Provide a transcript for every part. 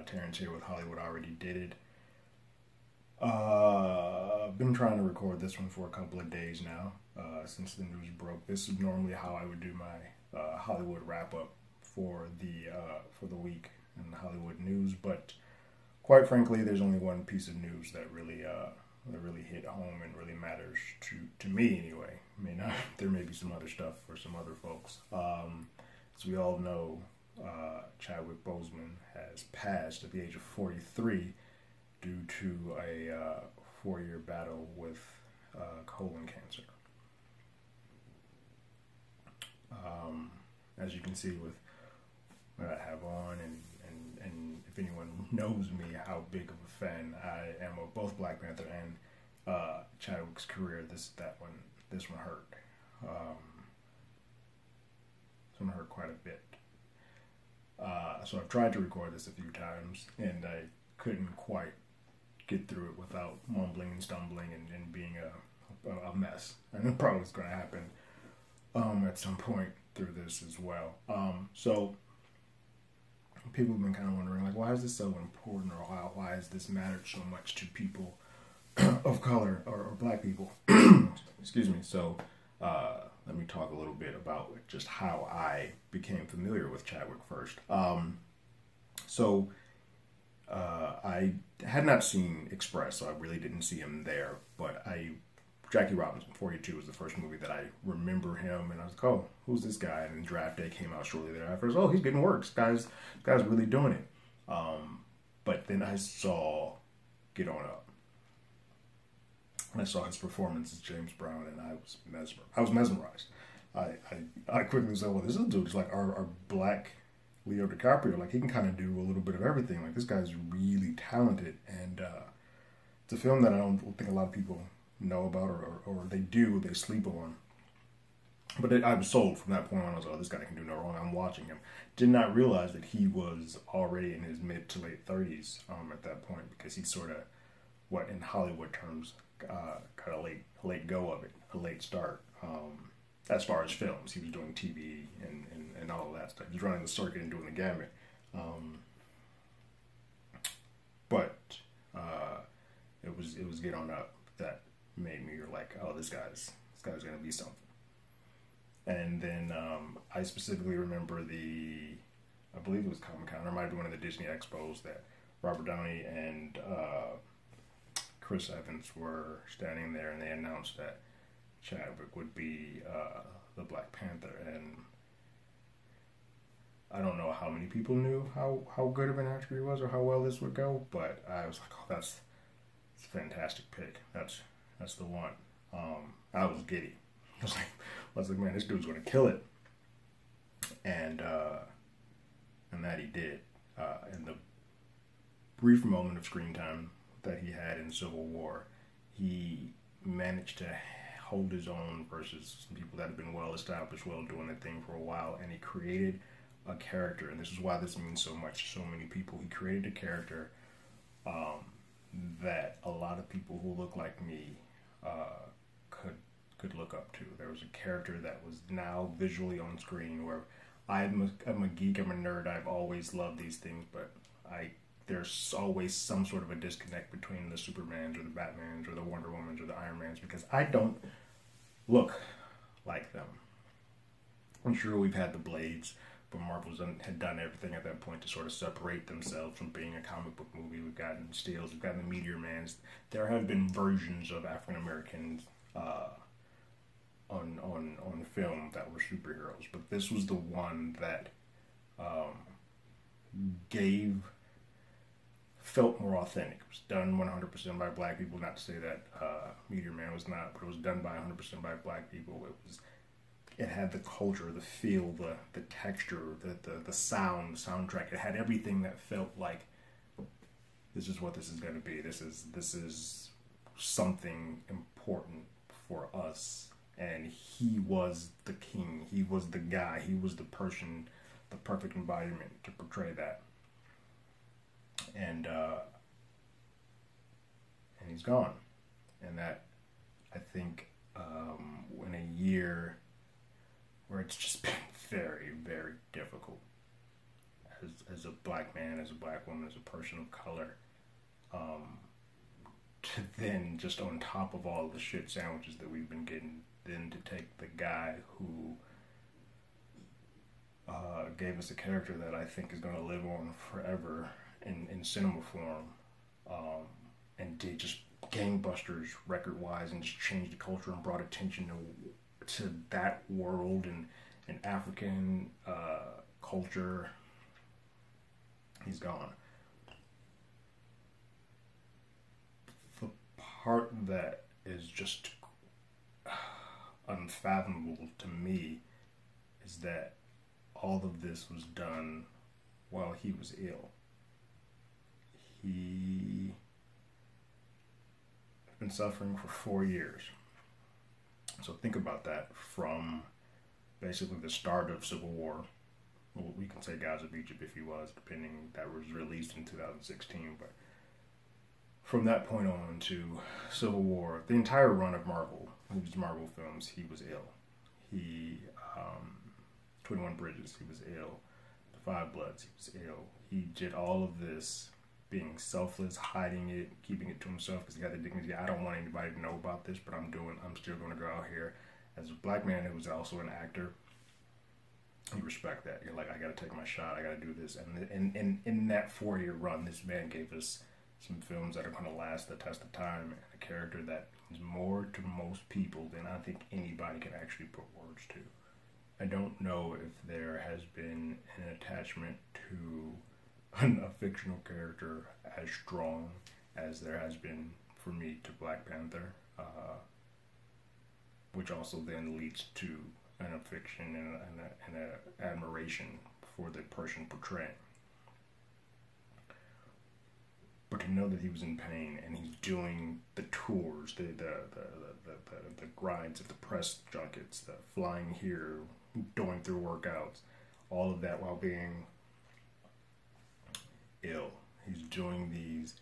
Terrence here with Hollywood Already Did It. I've been trying to record this one for a couple of days now, since the news broke. This is normally how I would do my Hollywood wrap-up for the week in the Hollywood news, but quite frankly, there's only one piece of news that really hit home and really matters to me anyway. There may be some other stuff for some other folks. As we all know, Chadwick Boseman has passed at the age of 43 due to a 4-year battle with colon cancer. As you can see with what I have on, and if anyone knows me, how big of a fan I am of both Black Panther and Chadwick's career, this one hurt. This one hurt quite a bit. So I've tried to record this a few times, and I couldn't quite get through it without mumbling and stumbling and being a mess. And it probably is going to happen at some point through this as well. So people have been kind of wondering, like, why is this so important, or why has this mattered so much to people of color or Black people? Excuse me. So let me talk a little bit about just how I became familiar with Chadwick first. I had not seen Express, so I really didn't see him there, but Jackie Robinson, 42, was the first movie that I remember him, and I was like, oh, who's this guy? And then Draft Day came out shortly thereafter. I was, oh, he's getting work. This guy's really doing it. But then I saw Get On Up. And I saw his performance as James Brown, and I was mesmerized. I quickly said, well, this dude is like our Black Leo DiCaprio. Like, he can kind of do a little bit of everything. Like, this guy's really talented, and it's a film that I don't think a lot of people know about, or they do, they sleep on. But I was sold from that point on. I was like, oh, this guy can do no wrong. I'm watching him. Did not realize that he was already in his mid to late 30s at that point, because he sort of, what in Hollywood terms, got a late go of it, a late start. As far as films, he was doing TV and all of that stuff. He was running the circuit and doing the gamut. But it was Get On Up that made me like, oh, this guy's gonna be something. And then I specifically remember I believe it was Comic-Con, or it might be one of the Disney Expos, that Robert Downey and Chris Evans were standing there, and they announced that Chadwick would be the Black Panther. And I don't know how many people knew how good of an actor he was, or how well this would go, but I was like, oh, that's a fantastic pick. That's the one. I was giddy. I was like, man, this dude's gonna kill it. And that he did. In the brief moment of screen time that he had in Civil War, he managed to hold his own versus some people that have been well established, well doing their thing for a while, and he created a character, and this is why this means so much to so many people. He created a character that a lot of people who look like me could look up to. There was a character that was now visually on screen, where I'm a geek, I'm a nerd, I've always loved these things, but there's always some sort of a disconnect between the Supermans or the Batmans or the Wonder Womans or the Iron Mans, because I don't look like them. I'm sure we've had the Blades, but Marvel had done everything at that point to sort of separate themselves from being a comic book movie. We've gotten Steels, we've gotten the Meteor Mans. There have been versions of African Americans on film that were superheroes, but this was the one that felt more authentic. It was done 100% by Black people. Not to say that Meteor Man was not, but it was done by 100% by Black people. It had the culture, the feel, the texture, the sound, the soundtrack. It had everything that felt like this is what this is going to be. This is something important for us. And he was the king. He was the guy. He was the person, the perfect embodiment to portray that. And he's gone. And that, I think, in a year where it's just been very, very difficult, as as a black man, as a black woman, as a person of color, to then just on top of all the shit sandwiches that we've been getting, then to take the guy who gave us a character that I think is going to live on forever in cinema form, and did just gangbusters record-wise and just changed the culture and brought attention to that world and African culture. He's gone. The part that is just unfathomable to me is that all of this was done while he was ill. He has been suffering for 4 years. So think about that, from basically the start of Civil War. Well, we can say Gods of Egypt if he was, depending, that was released in 2016, but from that point on to Civil War, the entire run of these Marvel films, he was ill. He, 21 Bridges, he was ill. The Five Bloods, he was ill. He did all of this being selfless, hiding it, keeping it to himself because he had the dignity. I don't want anybody to know about this, but I'm still going to go out here as a black man who was also an actor. You respect that. You're like, I got to take my shot. I got to do this. And in that 4-year run, this man gave us some films that are going to last the test of time, and a character that means more to most people than I think anybody can actually put words to. I don't know if there has been an attachment to a fictional character as strong as there has been for me to Black Panther, which also then leads to an affection and an admiration for the person portraying. But to know that he was in pain and he's doing the tours, the grinds of the press junkets, the flying here, going through workouts, all of that while being ill. He's doing these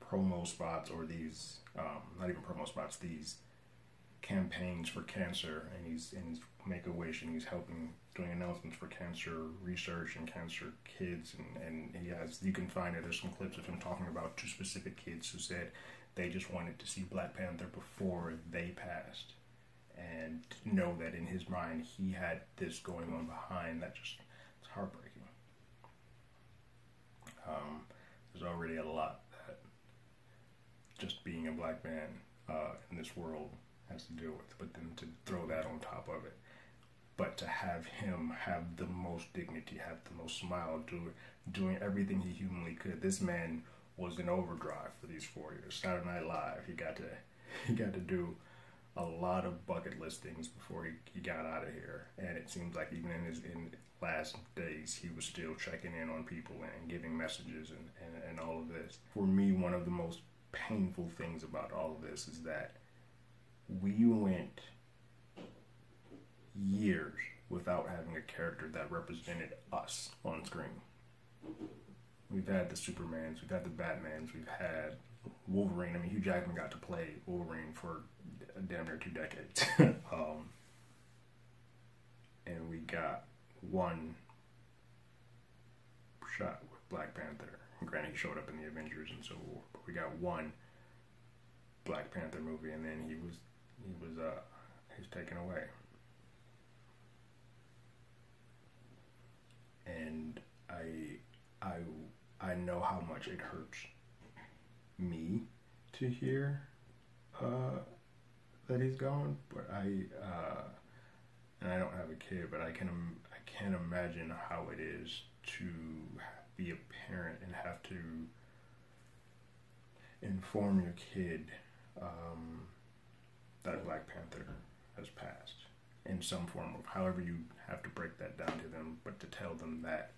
promo spots, or these not even promo spots, these campaigns for cancer, and he's Make-A-Wish, and he's helping, doing announcements for cancer research and cancer kids, and he has, you can find it, there's some clips of him talking about 2 specific kids who said they just wanted to see Black Panther before they passed, and to know that in his mind he had this going on behind, that just, it's heartbreaking. There's already a lot that just being a black man in this world has to deal with, but then to throw that on top of it, but to have him have the most dignity, have the most smile, doing everything he humanly could. This man was in overdrive for these 4 years. Saturday Night Live, he got to do a lot of bucket list things before he got out of here, and it seems like even in his last days he was still checking in on people and giving messages and all of this. For me, one of the most painful things about all of this is that we went years without having a character that represented us on screen. We've had the Supermans, we've had the Batmans, we've had Wolverine. I mean, Hugh Jackman got to play Wolverine for damn near 2 decades. And we got one shot with Black Panther. And granted, he showed up in the Avengers and Civil War, but we got one Black Panther movie, and then he was taken away. And I know how much it hurts me to hear that he's gone, but and I don't have a kid, but I can't imagine how it is to be a parent and have to inform your kid that Black Panther has passed in some form, of however you have to break that down to them, but to tell them that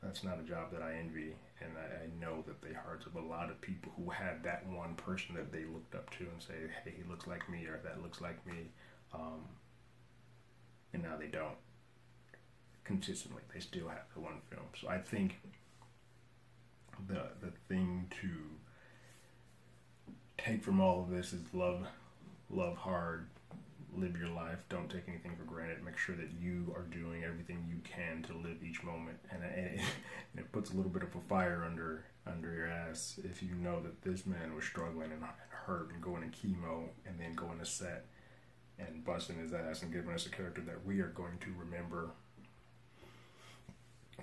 that's not a job that I envy, and I know that the hearts of a lot of people who had that one person that they looked up to and say, hey, he looks like me, or that looks like me, and now they don't. Consistently, they still have the one film. So I think the thing to take from all of this is love hard, live your life. Don't take anything for granted. Make sure that you are doing everything you can to live each moment. And it puts a little bit of a fire under your ass if you know that this man was struggling and hurt and going to chemo and then going to set and busting his ass and giving us a character that we are going to remember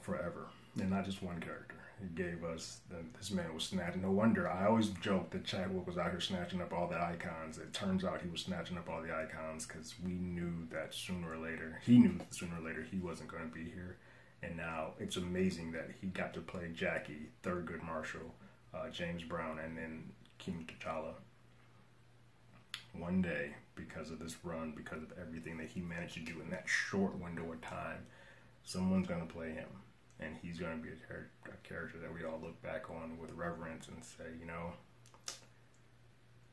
forever. And not just one character. He gave us, this man was snatching. No wonder, I always joke that Chadwick was out here snatching up all the icons. It turns out he was snatching up all the icons because we knew that sooner or later, he knew that sooner or later he wasn't going to be here. And now it's amazing that he got to play Jackie, Thurgood Marshall, James Brown, and then King T'Challa. One day, because of this run, because of everything that he managed to do in that short window of time, someone's going to play him. And he's going to be a character that we all look back on with reverence and say, you know,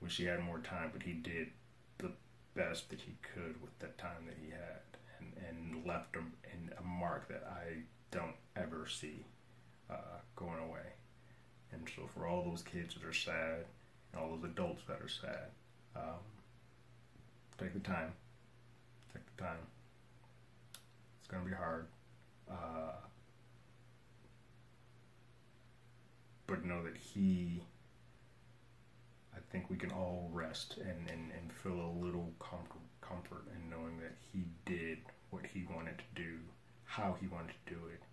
wish he had more time, but he did the best that he could with the time that he had, and left him in a mark that I don't ever see going away. And so for all those kids that are sad, and all those adults that are sad, take the time. Take the time. It's going to be hard. But know that I think we can all rest and feel a little comfort in knowing that he did what he wanted to do, how he wanted to do it,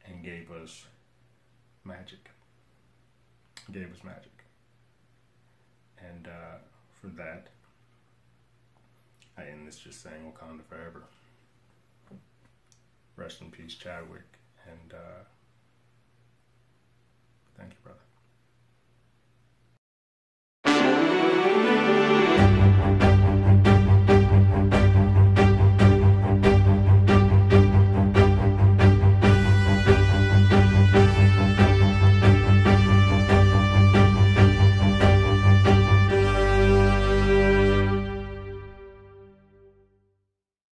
and gave us magic. Gave us magic. And for that, I end this just saying Wakanda forever. Rest in peace, Chadwick, and thank you, brother.